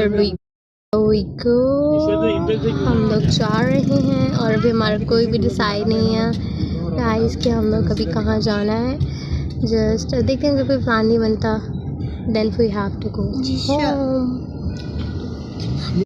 हम लोग जा रहे हैं और अभी हमारा कोई भी डिसाइड नहीं है गाइस कि हम लोग अभी कहाँ जाना है। जस्ट देखते हैं, कोई प्लान नहीं बनता, then we have to go home.